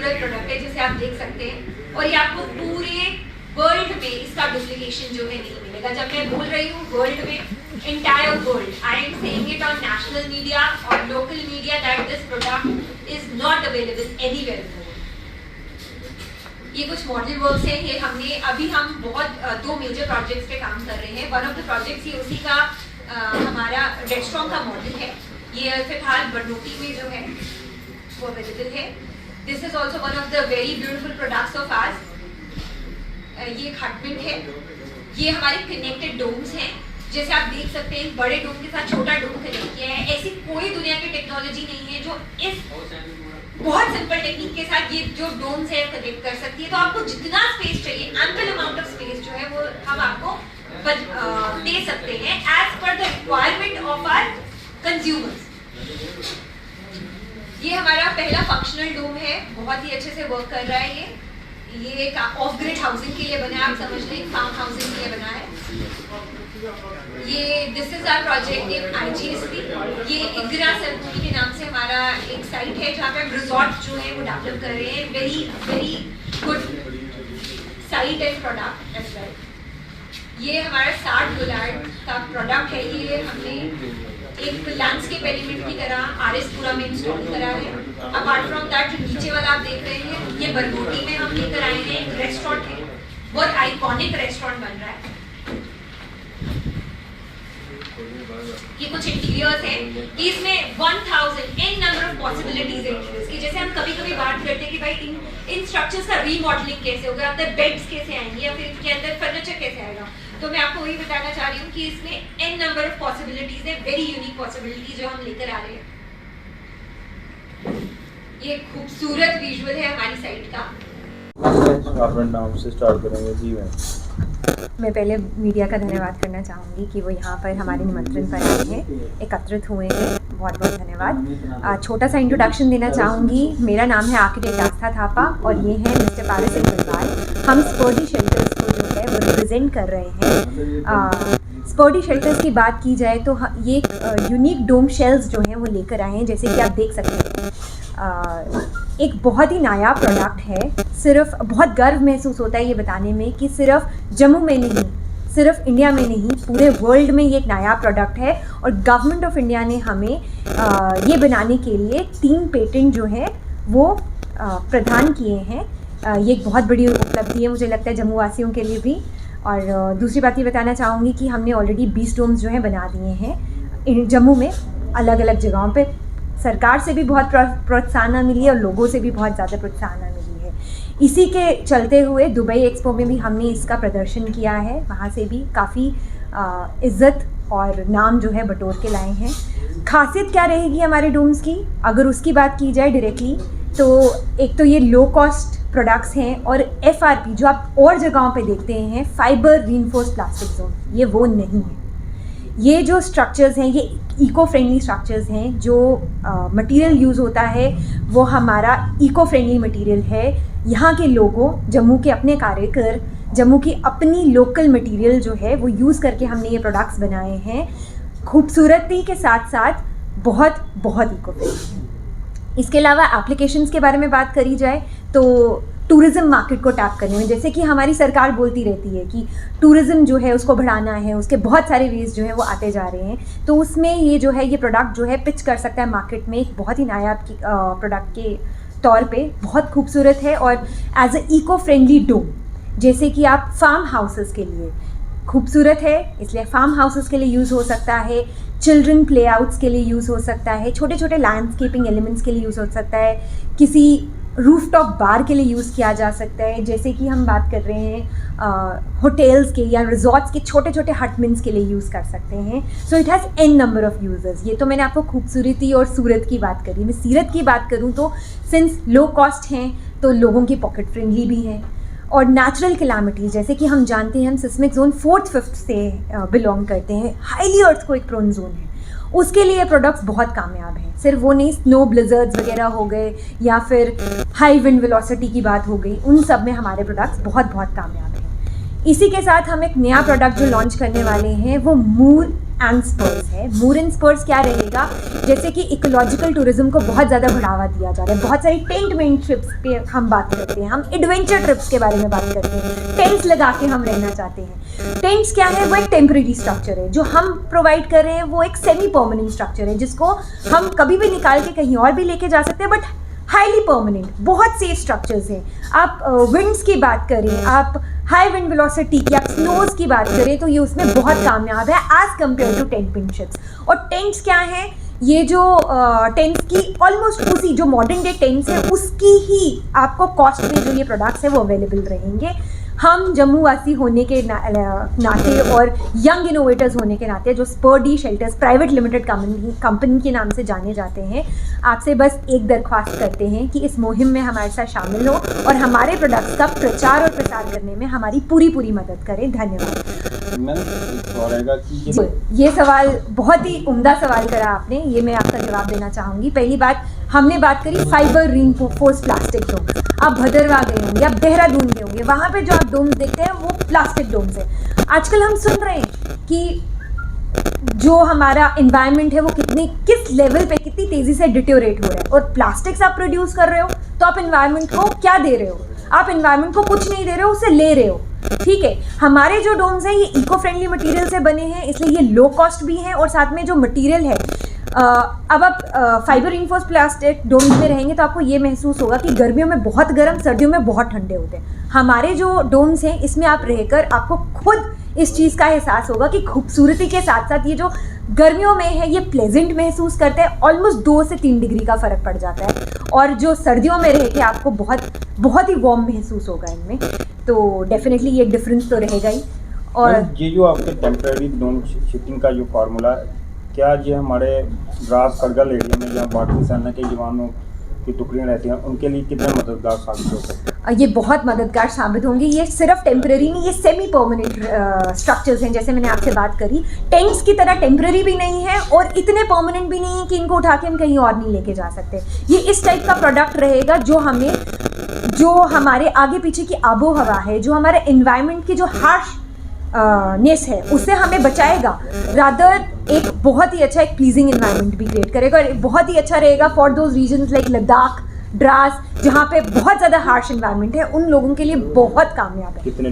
खूबसूरत प्रोडक्ट है जिसे आप देख सकते हैं, और ये आपको पूरे वर्ल्ड में इसका डुप्लीकेशन जो है नहीं मिलेगा। जब मैं बोल रही हूँ वर्ल्ड में, entire world, I am saying it on national media or local media that this product is not available anywhere in the world. ये कुछ मॉडल वर्क्स हैं, ये हमने अभी हम बहुत 2 मेजर प्रोजेक्ट्स पे काम कर रहे हैं। वन ऑफ द प्रोजेक्ट्स ही उसी का हमारा रेस्टोरेंट का मॉडल है। ये फिलहाल बरनोटी में जो है वो अवेलेबल है। This is also one of the very beautiful products of ours. ये खटमिंट है, ये हमारे कनेक्टेड डोम्स हैं। जैसे आप देख सकते हैं बड़े डोम के साथ छोटा डोम कनेक्ट किया है। ऐसी कोई दुनिया की टेक्नोलॉजी नहीं है जो इस बहुत सिंपल टेक्निक के साथ ये जो डोम्स है कनेक्ट कर सकती है। तो आपको जितना स्पेस चाहिए, एम्पल अमाउंट ऑफ स्पेस जो है वो हम आपको दे सकते हैं as per the requirement of our consumers. ये हमारा पहला फंक्शनल डोम है, बहुत ही अच्छे से वर्क कर रहा है। ये एक ऑफ ग्रिड हाउसिंग के लिए बना है, आप समझ लें फार्म हाउसिंग के लिए बना है। ये this is our project in IGSP। ये इग्रा सेरेमनी के नाम से हमारा एक साइट है जहाँ पे हम रिजॉर्ट जो है वो डेवलप कर रहे हैं। Very very good site and product as well. ये हमारा 60 डॉलर का प्रोडक्ट है। ये हमने एक लैंडस्केप एलिमेंट की तरह RS-पुरा में इंस्टॉल करा है। अपार्ट फ्रॉम दैट जो नीचे वाला आप देख रहे हैं, ये बरनोटी में हम लेकर आए हैं। एक रेस्टोरेंट है, बहुत आइकॉनिक रेस्टोरेंट बन रहा है। ये कुछ इंटीरियर्स हैं कि इसमें 1000 n नंबर ऑफ पॉसिबिलिटीज है इंटीरियर्स की। जैसे हम कभी कभी बात करते हैं कि भाई इन स्ट्रक्चर्स का रीमॉडलिंग कैसे होगा, अंदर बेड्स कैसे आएंगे या फिर इनके अंदर फर्नीचर कैसे आएगा। तो मैं आपको वही बताना चाह रही हूँ कि इसमें n नंबर ऑफ पॉसिबिलिटीज है, वेरी यूनिक पॉसिबिलिटीज जो हम लेकर आ रहे हैं। ये खूबसूरत विजुअल है हमारी साइट का। अपने नाम से स्टार्ट करेंगे जी। मैं पहले मीडिया का धन्यवाद करना चाहूँगी कि वो यहाँ पर हमारे निमंत्रण पर आए हैं, एकत्रित हुए हैं। बहुत बहुत धन्यवाद। छोटा सा इंट्रोडक्शन देना चाहूँगी। मेरा नाम है आर्किटेक्ट आस्था थापा और ये हैं मिस्टर पारस अग्रवाल। हम स्पर्डी शेल्टर्स को जो है वो रिप्रेजेंट कर रहे हैं। स्पर्डी शेल्टर्स की बात की जाए तो ये एक यूनिक डोम शेल्स जो हैं वो लेकर आए हैं। जैसे कि आप देख सकते हैं एक बहुत ही नायाब प्रोडक्ट है। सिर्फ बहुत गर्व महसूस होता है ये बताने में कि सिर्फ जम्मू में नहीं, सिर्फ इंडिया में नहीं, पूरे वर्ल्ड में ये एक नायाब प्रोडक्ट है। और गवर्नमेंट ऑफ इंडिया ने हमें ये बनाने के लिए 3 पेटेंट जो हैं वो प्रदान किए हैं। ये एक बहुत बड़ी उपलब्धि है मुझे लगता है जम्मू वासियों के लिए भी। और दूसरी बात ये बताना चाहूँगी कि हमने ऑलरेडी 20 डोम्स जो हैं बना दिए हैं जम्मू में, अलग अलग जगहों पे। सरकार से भी बहुत प्रोत्साहन मिली है और लोगों से भी बहुत ज़्यादा प्रोत्साहन मिली है। इसी के चलते हुए दुबई एक्सपो में भी हमने इसका प्रदर्शन किया है, वहाँ से भी काफ़ी इज़्ज़त और नाम जो है बटोर के लाए हैं। खासियत क्या रहेगी हमारे डोम्स की, अगर उसकी बात की जाए डायरेक्टली, तो एक तो ये लो कॉस्ट प्रोडक्ट्स हैं और FRP जो आप और जगहों पे देखते हैं फाइबर रीइंफोर्स प्लास्टिक जोन, ये वो नहीं है। ये जो स्ट्रक्चर्स हैं ये इको फ्रेंडली स्ट्रक्चर्स हैं। जो मटेरियल यूज़ होता है वो हमारा इको फ्रेंडली मटेरियल है। यहाँ के लोगों, जम्मू के अपने कारीगर, जम्मू की अपनी लोकल मटेरियल जो है वो यूज़ करके हमने ये प्रोडक्ट्स बनाए हैं। खूबसूरती के साथ साथ बहुत बहुत इको फ्रेंडली। इसके अलावा एप्लीकेशंस के बारे में बात करी जाए तो टूरिज़्म मार्केट को टैप करने में, जैसे कि हमारी सरकार बोलती रहती है कि टूरिज़्म जो है उसको बढ़ाना है, उसके बहुत सारे वेज जो है वो आते जा रहे हैं, तो उसमें ये जो है ये प्रोडक्ट जो है पिच कर सकता है मार्केट में एक बहुत ही नायाब प्रोडक्ट के तौर पे। बहुत खूबसूरत है और एज ए इको फ्रेंडली डोम, जैसे कि आप फार्म हाउसेस के लिए खूबसूरत है, इसलिए फार्म हाउसेस के लिए यूज़ हो सकता है, चिल्ड्रन प्ले आउट्स के लिए यूज़ हो सकता है, छोटे छोटे लैंडस्केपिंग एलिमेंट्स के लिए यूज़ हो सकता है, किसी रूफटॉप बार के लिए यूज़ किया जा सकता है। जैसे कि हम बात कर रहे हैं होटल्स के या रिजॉर्ट्स के छोटे छोटे हटमिन्स के लिए यूज़ कर सकते हैं। So it has n number of users. ये तो मैंने आपको खूबसूरती और सूरत की बात करी। मैं सीरत की बात करूँ तो सिंस लो कॉस्ट हैं तो लोगों की पॉकेट फ्रेंडली भी हैं। और नेचुरल कैलामिटीज़, जैसे कि हम जानते हैं हम सिस्मिक जोन 4th 5th से बिलोंग करते हैं, हाईली अर्थक्वेक प्रोन जोन है, उसके लिए प्रोडक्ट्स बहुत कामयाब हैं। सिर्फ वो नहीं, स्नो ब्लिजर्ड्स वगैरह हो गए या फिर हाई विंड वेलोसिटी की बात हो गई, उन सब में हमारे प्रोडक्ट्स बहुत बहुत कामयाब हैं। इसी के साथ हम एक नया प्रोडक्ट जो लॉन्च करने वाले हैं वो मूर एंड स्पर्स है। मूर एंड स्पर्स क्या रहेगा, जैसे कि इकोलॉजिकल टूरिज्म को बहुत ज़्यादा बढ़ावा दिया जा रहा है, बहुत सारी टेंट वेंट ट्रिप्स पे हम बात करते हैं, हम एडवेंचर ट्रिप्स के बारे में बात करते हैं, टेंट्स लगा के हम रहना चाहते हैं। टेंट्स क्या है, वो एक टेम्परेरी स्ट्रक्चर है। जो हम प्रोवाइड कर रहे हैं वो एक सेमी परमानेंट स्ट्रक्चर है, जिसको हम कभी भी निकाल के कहीं और भी लेके जा सकते हैं, बट हाईली परमानेंट, बहुत सेफ स्ट्रक्चर्स हैं। आप विंड्स की बात करें, आप हाई विंड वेलोसिटी की, आप स्नोज की बात करें, तो ये उसमें बहुत कामयाब है as compare to tent pin ships. और टेंट्स क्या है, ये जो टेंट्स की ऑलमोस्ट उसी जो मॉडर्न डे टेंट्स है उसकी ही आपको कॉस्ट में जो ये प्रोडक्ट्स है वो अवेलेबल रहेंगे। हम जम्मू वासी होने के नाते और यंग इनोवेटर्स होने के नाते, जो स्पर्डी शेल्टर्स प्राइवेट लिमिटेड कंपनी के नाम से जाने जाते हैं, आपसे बस एक दरख्वास्त करते हैं कि इस मुहिम में हमारे साथ शामिल हो और हमारे प्रोडक्ट्स का प्रचार और प्रसार करने में हमारी पूरी मदद करें। धन्यवाद। ये सवाल बहुत ही उम्दा सवाल करा आपने, ये मैं आपका जवाब देना चाहूँगी। पहली बात, हमने बात करी फाइबर रीइंफोर्स्ड प्लास्टिक डोम। आप भदरवा गए होंगे, आप देहरादून गए होंगे, वहाँ पे जो आप डोम्स देखते हैं वो प्लास्टिक डोम्स है। आजकल हम सुन रहे हैं कि जो हमारा एनवायरनमेंट है वो किस लेवल पे कितनी तेज़ी से डिटोरेट हो रहा है, और प्लास्टिक्स आप प्रोड्यूस कर रहे हो तो आप एनवायरनमेंट को क्या दे रहे हो? आप एनवायरनमेंट को कुछ नहीं दे रहे हो, उसे ले रहे हो। ठीक है, हमारे जो डोम्स हैं ये इको फ्रेंडली मटेरियल से बने हैं, इसलिए ये लो कॉस्ट भी हैं, और साथ में जो मटेरियल है, अब आप फाइबर रिइंफोर्स्ड प्लास्टिक डोम्स में रहेंगे तो आपको ये महसूस होगा कि गर्मियों में बहुत गर्म, सर्दियों में बहुत ठंडे होते हैं। हमारे जो डोम्स हैं इसमें आप रहकर आपको खुद इस चीज़ का एहसास होगा कि खूबसूरती के साथ साथ ये जो गर्मियों में है ये प्लेजेंट महसूस करते हैं, ऑलमोस्ट 2 से 3 डिग्री का फ़र्क पड़ जाता है, और जो सर्दियों में रह के आपको बहुत ही वार्म महसूस होगा इनमें। तो डेफिनेटली ये डिफरेंस तो रहेगा ही। और ये जो आपके टेम्परेरी डोम शिपिंग का जो फार्मूला है, क्या ये हमारे द्रास करगिल एरिया में जहाँ भारतीय सेना के जवानों की टुकड़ियाँ रहती हैं उनके लिए कितना मददगार साबित हो सकता है? ये बहुत मददगार साबित होंगे। ये सिर्फ टेम्परेरी नहीं, ये सेमी परमानेंट स्ट्रक्चर्स हैं। जैसे मैंने आपसे बात करी, टेंट्स की तरह टेम्परेरी भी नहीं है और इतने परमानेंट भी नहीं है कि इनको उठा के हम कहीं और नहीं लेके जा सकते। ये इस टाइप का प्रोडक्ट रहेगा जो हमारे आगे पीछे की आबो हवा है, जो हमारे एनवायरनमेंट की जो हार्श नेस है उससे हमें बचाएगा, रादर एक बहुत ही अच्छा एक प्लीजिंग एनवायरनमेंट भी क्रिएट करेगा, और बहुत ही अच्छा रहेगा for those regions like Ladakh, Dras, जहाँ पे बहुत ज़्यादा हार्श एनवायरनमेंट है, उन लोगों के लिए बहुत कामयाब है। कितने